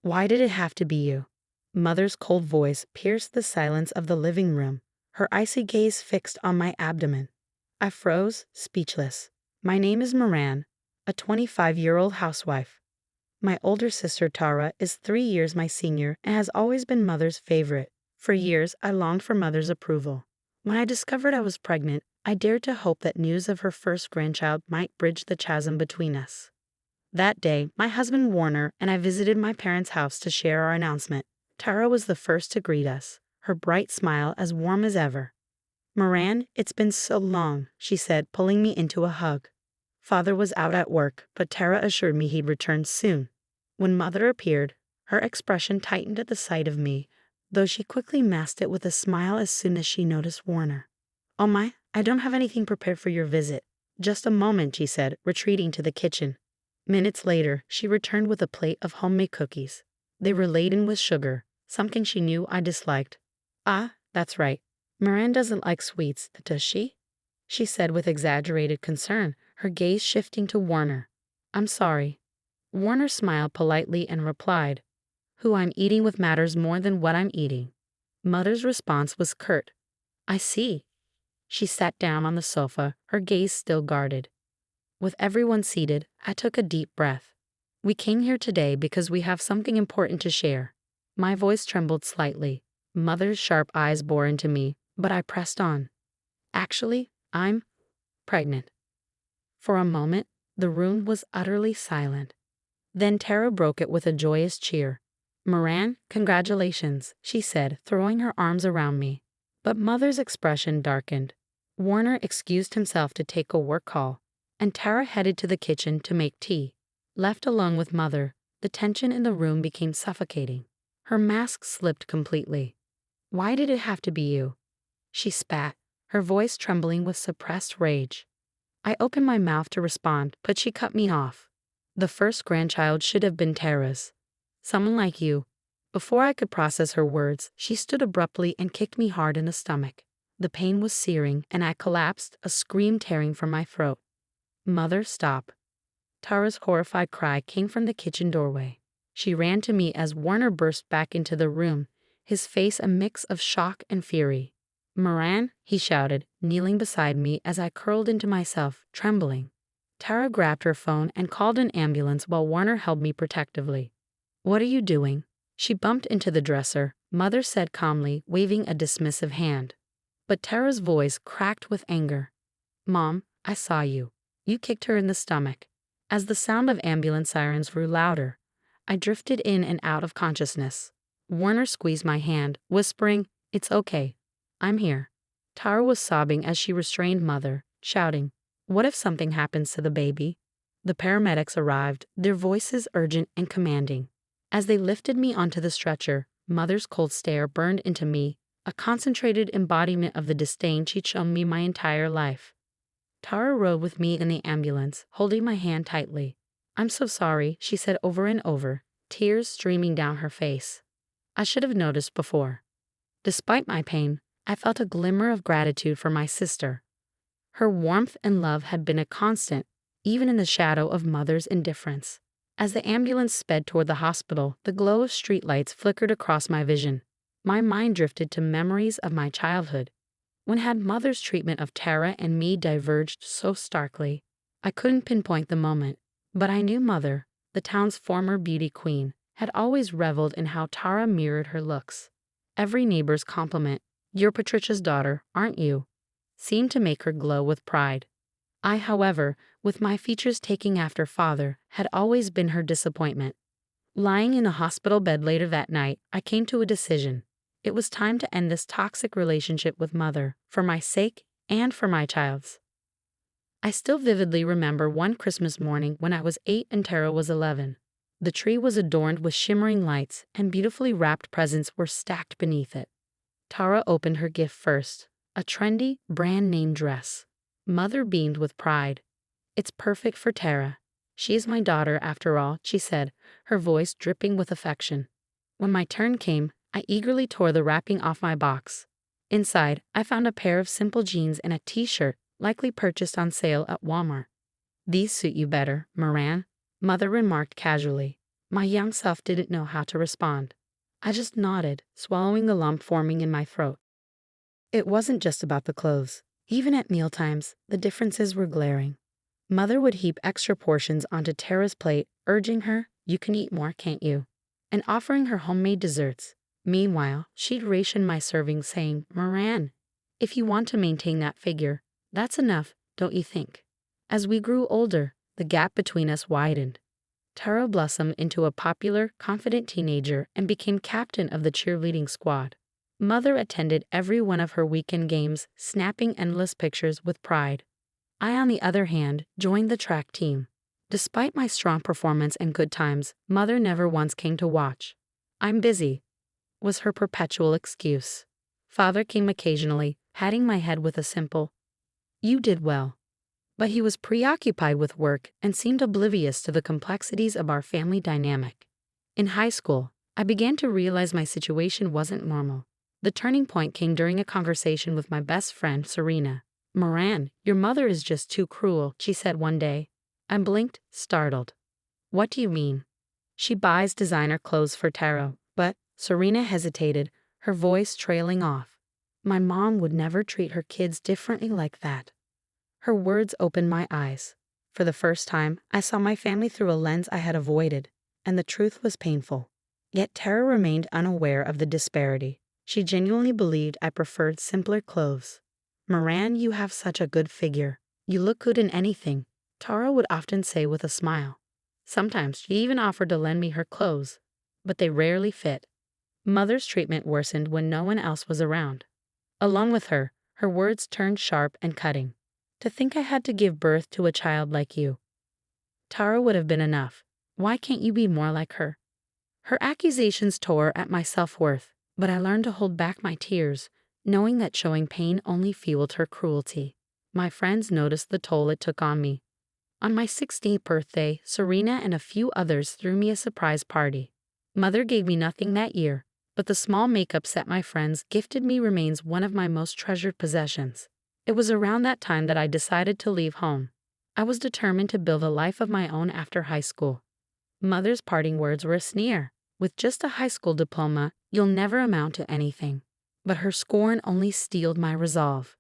Why did it have to be you? Mother's cold voice pierced the silence of the living room, her icy gaze fixed on my abdomen. I froze, speechless. My name is Maran, a 25-year-old housewife. My older sister Tara is 3 years my senior and has always been Mother's favorite. For years, I longed for Mother's approval. When I discovered I was pregnant, I dared to hope that news of her first grandchild might bridge the chasm between us. That day, my husband Warner and I visited my parents' house to share our announcement. Tara was the first to greet us, her bright smile as warm as ever. "Maran, it's been so long," she said, pulling me into a hug. Father was out at work, but Tara assured me he'd return soon. When Mother appeared, her expression tightened at the sight of me, though she quickly masked it with a smile as soon as she noticed Warner. "Oh my, I don't have anything prepared for your visit." "Just a moment," she said, retreating to the kitchen. Minutes later, she returned with a plate of homemade cookies. They were laden with sugar, something she knew I disliked. "Ah, that's right. Maran doesn't like sweets, does she?" she said with exaggerated concern, her gaze shifting to Warner. "I'm sorry." Warner smiled politely and replied, "Who I'm eating with matters more than what I'm eating." Mother's response was curt. "I see." She sat down on the sofa, her gaze still guarded. With everyone seated, I took a deep breath. "We came here today because we have something important to share." My voice trembled slightly. Mother's sharp eyes bore into me, but I pressed on. "Actually, I'm pregnant." For a moment, the room was utterly silent. Then Tara broke it with a joyous cheer. "Maran, congratulations," she said, throwing her arms around me. But Mother's expression darkened. Warner excused himself to take a work call, and Tara headed to the kitchen to make tea. Left alone with Mother, the tension in the room became suffocating. Her mask slipped completely. "Why did it have to be you?" she spat, her voice trembling with suppressed rage. I opened my mouth to respond, but she cut me off. "The first grandchild should have been Tara's. Someone like you." Before I could process her words, she stood abruptly and kicked me hard in the stomach. The pain was searing, and I collapsed, a scream tearing from my throat. "Mother, stop." Tara's horrified cry came from the kitchen doorway. She ran to me as Warner burst back into the room, his face a mix of shock and fury. "Maran," he shouted, kneeling beside me as I curled into myself, trembling. Tara grabbed her phone and called an ambulance while Warner held me protectively. "What are you doing?" She bumped into the dresser, Mother said calmly, waving a dismissive hand. But Tara's voice cracked with anger. "Mom, I saw you. You kicked her in the stomach." As the sound of ambulance sirens grew louder, I drifted in and out of consciousness. Warner squeezed my hand, whispering, "It's okay. I'm here." Tara was sobbing as she restrained Mother, shouting, "What if something happens to the baby?" The paramedics arrived, their voices urgent and commanding. As they lifted me onto the stretcher, Mother's cold stare burned into me, a concentrated embodiment of the disdain she'd shown me my entire life. Tara rode with me in the ambulance, holding my hand tightly. "I'm so sorry," she said over and over, tears streaming down her face. "I should have noticed before." Despite my pain, I felt a glimmer of gratitude for my sister. Her warmth and love had been a constant, even in the shadow of Mother's indifference. As the ambulance sped toward the hospital, the glow of streetlights flickered across my vision. My mind drifted to memories of my childhood. When had Mother's treatment of Tara and me diverged so starkly? I couldn't pinpoint the moment, but I knew Mother, the town's former beauty queen, had always reveled in how Tara mirrored her looks. Every neighbor's compliment, "You're Patricia's daughter, aren't you?" seemed to make her glow with pride. I, however, with my features taking after Father, had always been her disappointment. Lying in a hospital bed later that night, I came to a decision. It was time to end this toxic relationship with Mother, for my sake and for my child's. I still vividly remember one Christmas morning when I was 8 and Tara was 11. The tree was adorned with shimmering lights, and beautifully wrapped presents were stacked beneath it. Tara opened her gift first, a trendy, brand-name dress. Mother beamed with pride. "It's perfect for Tara. She is my daughter, after all," she said, her voice dripping with affection. When my turn came, I eagerly tore the wrapping off my box. Inside, I found a pair of simple jeans and a t-shirt, likely purchased on sale at Walmart. "These suit you better, Maran," Mother remarked casually. My young self didn't know how to respond. I just nodded, swallowing the lump forming in my throat. It wasn't just about the clothes. Even at mealtimes, the differences were glaring. Mother would heap extra portions onto Tara's plate, urging her, "You can eat more, can't you?" and offering her homemade desserts. Meanwhile, she'd ration my servings, saying, "Maran, if you want to maintain that figure, that's enough, don't you think?" As we grew older, the gap between us widened. Tara blossomed into a popular, confident teenager and became captain of the cheerleading squad. Mother attended every one of her weekend games, snapping endless pictures with pride. I, on the other hand, joined the track team. Despite my strong performance and good times, Mother never once came to watch. "I'm busy," was her perpetual excuse. Father came occasionally, patting my head with a simple, "You did well." But he was preoccupied with work and seemed oblivious to the complexities of our family dynamic. In high school, I began to realize my situation wasn't normal. The turning point came during a conversation with my best friend, Serena. "Maran, your mother is just too cruel," she said one day. I blinked, startled. "What do you mean?" "She buys designer clothes for Tara, but," Serena hesitated, her voice trailing off, "my mom would never treat her kids differently like that." Her words opened my eyes. For the first time, I saw my family through a lens I had avoided, and the truth was painful. Yet Tara remained unaware of the disparity. She genuinely believed I preferred simpler clothes. "Maran, you have such a good figure. You look good in anything," Tara would often say with a smile. Sometimes she even offered to lend me her clothes, but they rarely fit. Mother's treatment worsened when no one else was around. Along with her, her words turned sharp and cutting. "To think I had to give birth to a child like you. Tara would have been enough. Why can't you be more like her?" Her accusations tore at my self-worth, but I learned to hold back my tears, knowing that showing pain only fueled her cruelty. My friends noticed the toll it took on me. On my 16th birthday, Serena and a few others threw me a surprise party. Mother gave me nothing that year, but the small makeup set my friends gifted me remains one of my most treasured possessions. It was around that time that I decided to leave home. I was determined to build a life of my own after high school. Mother's parting words were a sneer. "With just a high school diploma, you'll never amount to anything." But her scorn only steeled my resolve.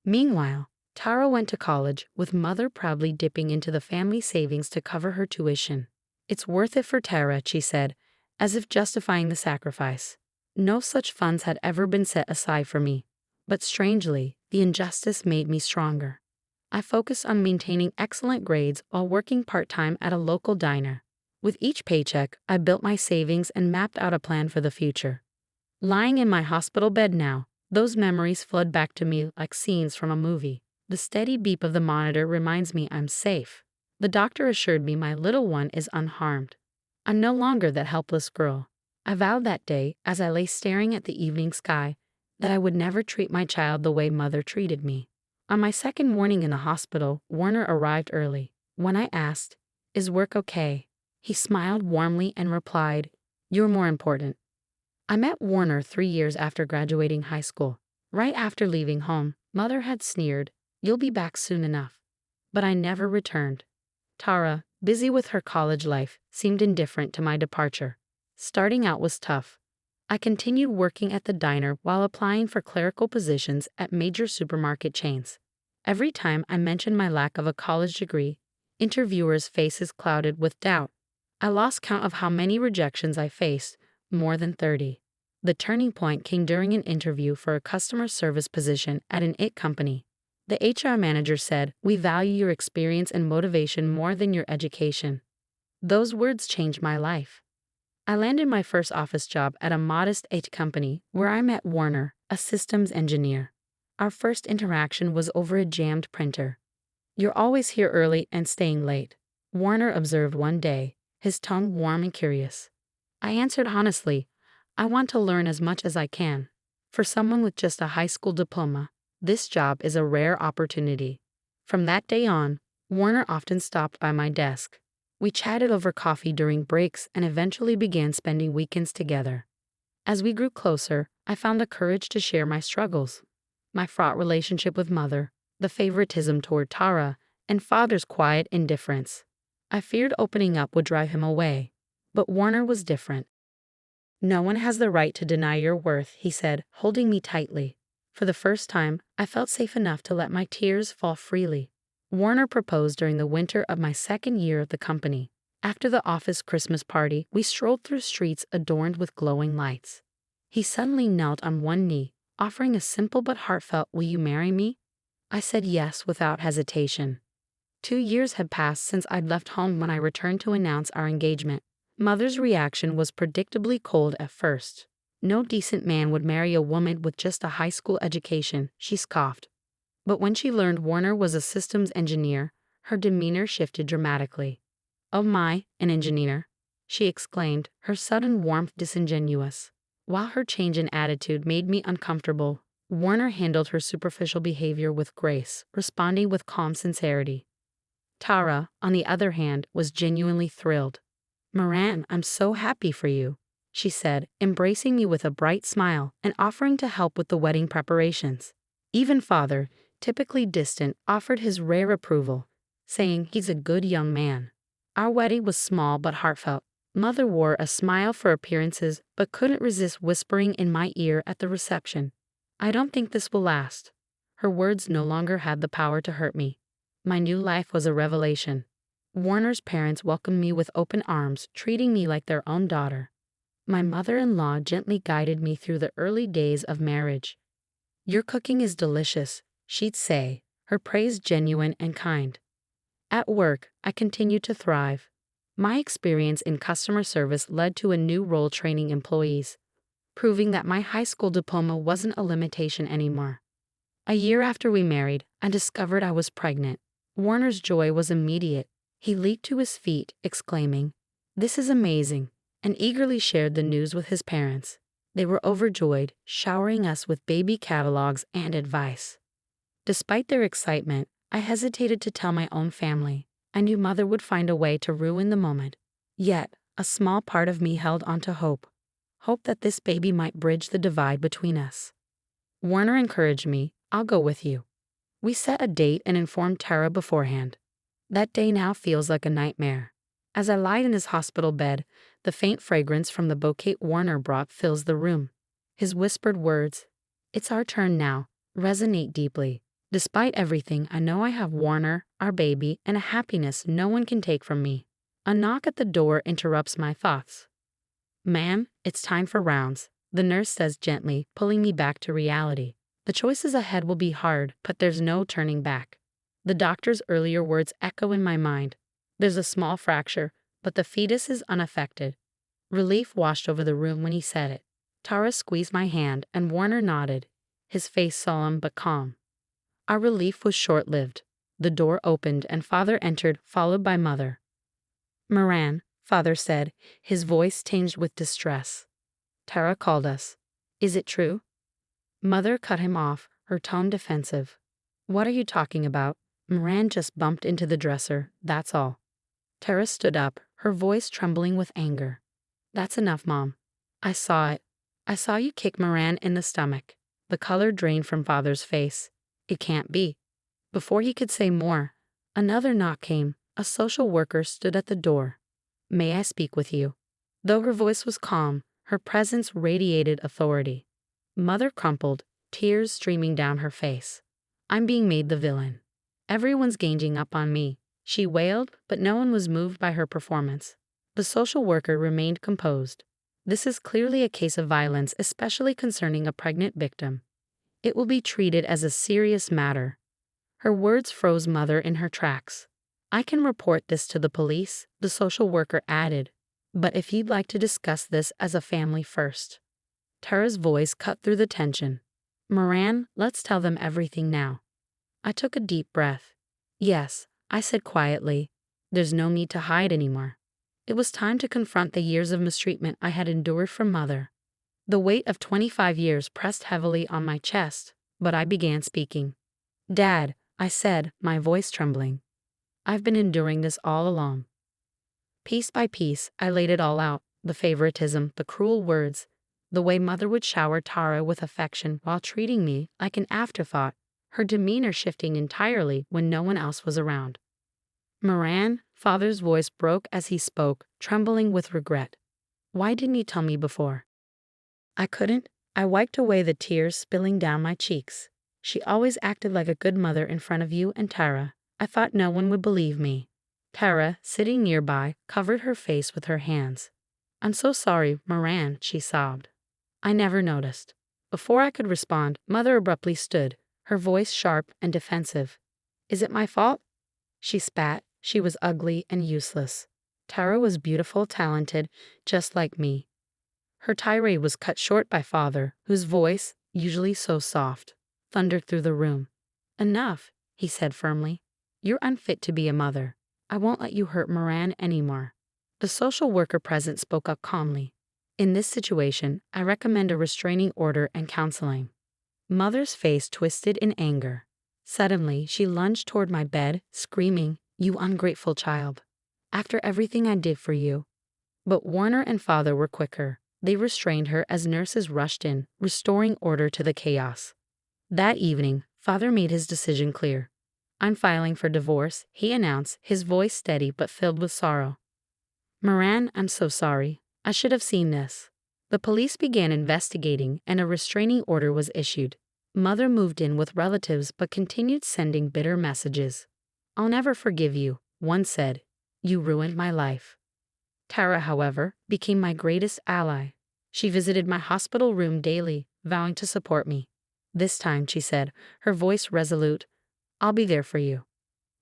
Meanwhile, Tara went to college, with Mother proudly dipping into the family savings to cover her tuition. "It's worth it for Tara," she said, as if justifying the sacrifice. No such funds had ever been set aside for me. But strangely, the injustice made me stronger. I focused on maintaining excellent grades while working part-time at a local diner. With each paycheck, I built my savings and mapped out a plan for the future. Lying in my hospital bed now, those memories flood back to me like scenes from a movie. The steady beep of the monitor reminds me I'm safe. The doctor assured me my little one is unharmed. I'm no longer that helpless girl. I vowed that day, as I lay staring at the evening sky, that I would never treat my child the way Mother treated me. On my second morning in the hospital, Warner arrived early. When I asked, "Is work okay?" he smiled warmly and replied, "You're more important." I met Warner 3 years after graduating high school. Right after leaving home, Mother had sneered, "You'll be back soon enough." But I never returned. Tara, busy with her college life, seemed indifferent to my departure. Starting out was tough. I continued working at the diner while applying for clerical positions at major supermarket chains. Every time I mentioned my lack of a college degree, interviewers' faces clouded with doubt. I lost count of how many rejections I faced, more than 30. The turning point came during an interview for a customer service position at an IT company. The HR manager said, "We value your experience and motivation more than your education." Those words changed my life. I landed my first office job at a modest IT company where I met Warner, a systems engineer. Our first interaction was over a jammed printer. "You're always here early and staying late," Warner observed one day, his tone warm and curious. I answered honestly, "I want to learn as much as I can." For someone with just a high school diploma, this job is a rare opportunity. From that day on, Warner often stopped by my desk. We chatted over coffee during breaks and eventually began spending weekends together. As we grew closer, I found the courage to share my struggles. My fraught relationship with Mother, the favoritism toward Tara, and Father's quiet indifference. I feared opening up would drive him away, But Warner was different. "No one has the right to deny your worth," he said, holding me tightly. For the first time, I felt safe enough to let my tears fall freely. Warner proposed during the winter of my second year at the company. After the office Christmas party, we strolled through streets adorned with glowing lights. He suddenly knelt on one knee, offering a simple but heartfelt, "Will you marry me?" I said yes without hesitation. 2 years had passed since I'd left home when I returned to announce our engagement. Mother's reaction was predictably cold at first. "No decent man would marry a woman with just a high school education," she scoffed. But when she learned Warner was a systems engineer, her demeanor shifted dramatically. "Oh my, an engineer," she exclaimed, her sudden warmth disingenuous. While her change in attitude made me uncomfortable, Warner handled her superficial behavior with grace, responding with calm sincerity. Tara, on the other hand, was genuinely thrilled. "Maran, I'm so happy for you," she said, embracing me with a bright smile and offering to help with the wedding preparations. Even father, typically distant, offered his rare approval, saying he's a good young man. Our wedding was small but heartfelt. Mother wore a smile for appearances but couldn't resist whispering in my ear at the reception, "I don't think this will last." Her words no longer had the power to hurt me. My new life was a revelation. Warner's parents welcomed me with open arms, treating me like their own daughter. My mother-in-law gently guided me through the early days of marriage. "Your cooking is delicious," she'd say, her praise genuine and kind. At work, I continued to thrive. My experience in customer service led to a new role training employees, proving that my high school diploma wasn't a limitation anymore. A year after we married, I discovered I was pregnant. Warner's joy was immediate. He leaped to his feet, exclaiming, "This is amazing," and eagerly shared the news with his parents. They were overjoyed, showering us with baby catalogs and advice. Despite their excitement, I hesitated to tell my own family. I knew Mother would find a way to ruin the moment. Yet, a small part of me held on to hope. Hope that this baby might bridge the divide between us. Warner encouraged me, "I'll go with you." We set a date and informed Tara beforehand. That day now feels like a nightmare. As I lied in his hospital bed, the faint fragrance from the bouquet Warner brought fills the room. His whispered words, "It's our turn now," resonate deeply. Despite everything, I know I have Warner, our baby, and a happiness no one can take from me. A knock at the door interrupts my thoughts. "Ma'am, it's time for rounds," the nurse says gently, pulling me back to reality. The choices ahead will be hard, but there's no turning back. The doctor's earlier words echo in my mind. There's a small fracture, but the fetus is unaffected. Relief washed over the room when he said it. Tara squeezed my hand and Warner nodded, his face solemn but calm. Our relief was short-lived. The door opened and Father entered, followed by Mother. "Maran," Father said, his voice tinged with distress. "Tara called us. Is it true?" Mother cut him off, her tone defensive. "What are you talking about? Maran just bumped into the dresser, that's all." Tara stood up, her voice trembling with anger. "That's enough, Mom. I saw it. I saw you kick Maran in the stomach." The color drained from Father's face. "It can't be." Before he could say more, another knock came. A social worker stood at the door. "May I speak with you?" Though her voice was calm, her presence radiated authority. Mother crumpled, tears streaming down her face. "I'm being made the villain. Everyone's ganging up on me," she wailed, but no one was moved by her performance. The social worker remained composed. "This is clearly a case of violence, especially concerning a pregnant victim. It will be treated as a serious matter." Her words froze Mother in her tracks. "I can report this to the police," the social worker added, "but if you'd like to discuss this as a family first." Tara's voice cut through the tension. "Maran, let's tell them everything now." I took a deep breath. "Yes," I said quietly. "There's no need to hide anymore." It was time to confront the years of mistreatment I had endured from Mother. The weight of 25 years pressed heavily on my chest, but I began speaking. "Dad," I said, my voice trembling, "I've been enduring this all along." Piece by piece, I laid it all out, the favoritism, the cruel words, the way Mother would shower Tara with affection while treating me like an afterthought, her demeanor shifting entirely when no one else was around. Maran, father's voice broke as he spoke, trembling with regret. Why didn't you tell me before? I couldn't. I wiped away the tears spilling down my cheeks. She always acted like a good mother in front of you and Tara. I thought no one would believe me. Tara, sitting nearby, covered her face with her hands. I'm so sorry, Maran, she sobbed. I never noticed. Before I could respond, Mother abruptly stood, her voice sharp and defensive. Is it my fault? She spat. She was ugly and useless. Tara was beautiful, talented, just like me. Her tirade was cut short by Father, whose voice, usually so soft, thundered through the room. Enough, he said firmly. You're unfit to be a mother. I won't let you hurt Maran anymore. The social worker present spoke up calmly. In this situation, I recommend a restraining order and counseling. Mother's face twisted in anger. Suddenly, she lunged toward my bed, screaming, You ungrateful child. After everything I did for you. But Warner and Father were quicker. They restrained her as nurses rushed in, restoring order to the chaos. That evening, Father made his decision clear. I'm filing for divorce, he announced, his voice steady but filled with sorrow. Maran, I'm so sorry. I should have seen this. The police began investigating and a restraining order was issued. Mother moved in with relatives but continued sending bitter messages. I'll never forgive you, one said. You ruined my life. Tara, however, became my greatest ally. She visited my hospital room daily, vowing to support me. This time, she said, her voice resolute, I'll be there for you.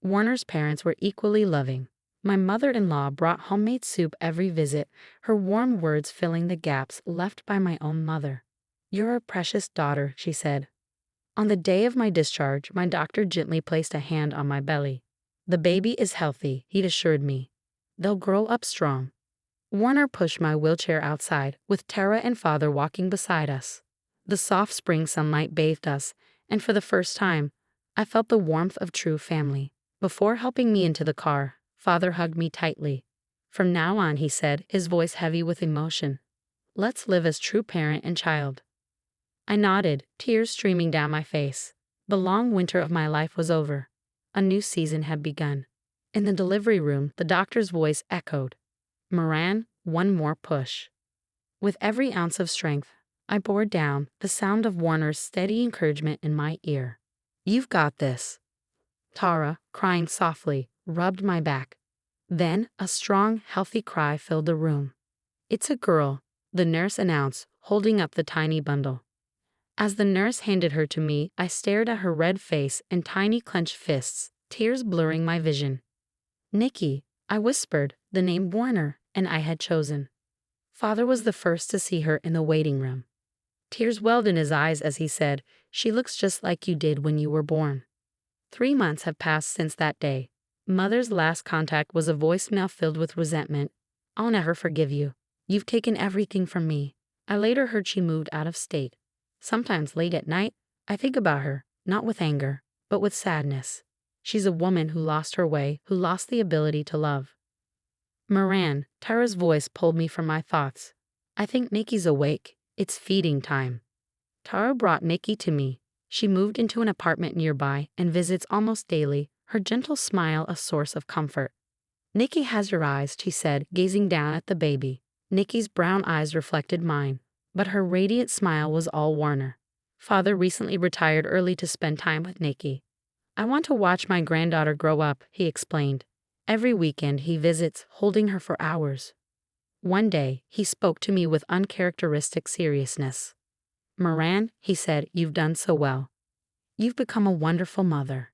Warner's parents were equally loving. My mother-in-law brought homemade soup every visit, her warm words filling the gaps left by my own mother. You're a precious daughter, she said. On the day of my discharge, my doctor gently placed a hand on my belly. The baby is healthy, he'd assured me. They'll grow up strong. Warner pushed my wheelchair outside, with Tara and Father walking beside us. The soft spring sunlight bathed us, and for the first time, I felt the warmth of true family. Before helping me into the car, Father hugged me tightly. From now on, he said, his voice heavy with emotion. Let's live as true parent and child. I nodded, tears streaming down my face. The long winter of my life was over. A new season had begun. In the delivery room, the doctor's voice echoed. Maran, one more push. With every ounce of strength, I bore down, the sound of Warner's steady encouragement in my ear. You've got this. Tara, crying softly, rubbed my back. Then, a strong, healthy cry filled the room. It's a girl, the nurse announced, holding up the tiny bundle. As the nurse handed her to me, I stared at her red face and tiny clenched fists, tears blurring my vision. Nikki, I whispered, the name Warner, and I had chosen. Father was the first to see her in the waiting room. Tears welled in his eyes as he said, She looks just like you did when you were born. 3 months have passed since that day. Mother's last contact was a voicemail filled with resentment. I'll never forgive you. You've taken everything from me. I later heard she moved out of state. Sometimes late at night, I think about her, not with anger, but with sadness. She's a woman who lost her way, who lost the ability to love. Maran, Tara's voice pulled me from my thoughts. I think Nikki's awake. It's feeding time. Tara brought Nikki to me. She moved into an apartment nearby and visits almost daily, her gentle smile a source of comfort. Nikki has your eyes, she said, gazing down at the baby. Nikki's brown eyes reflected mine, but her radiant smile was all Warner. Father recently retired early to spend time with Nikki. I want to watch my granddaughter grow up, he explained. Every weekend he visits, holding her for hours. One day, he spoke to me with uncharacteristic seriousness. Maran, he said, you've done so well. You've become a wonderful mother.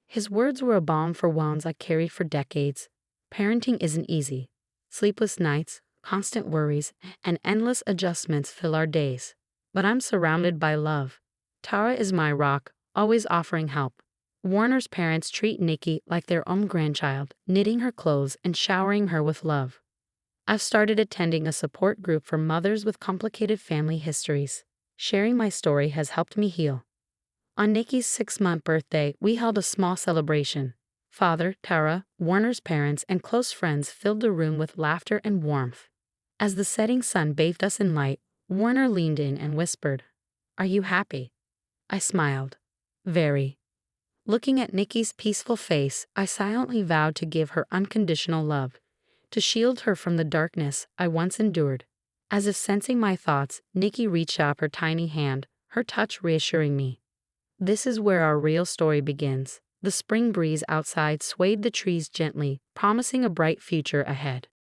His words were a balm for wounds I carried for decades. Parenting isn't easy. Sleepless nights, constant worries, and endless adjustments fill our days. But I'm surrounded by love. Tara is my rock, always offering help. Warner's parents treat Nikki like their own grandchild, knitting her clothes and showering her with love. I've started attending a support group for mothers with complicated family histories. Sharing my story has helped me heal. On Nikki's 6-month birthday, we held a small celebration. Father, Tara, Warner's parents, and close friends filled the room with laughter and warmth. As the setting sun bathed us in light, Warner leaned in and whispered, Are you happy? I smiled. Very. Looking at Nikki's peaceful face, I silently vowed to give her unconditional love, to shield her from the darkness I once endured. As if sensing my thoughts, Nikki reached out her tiny hand, her touch reassuring me. This is where our real story begins. The spring breeze outside swayed the trees gently, promising a bright future ahead.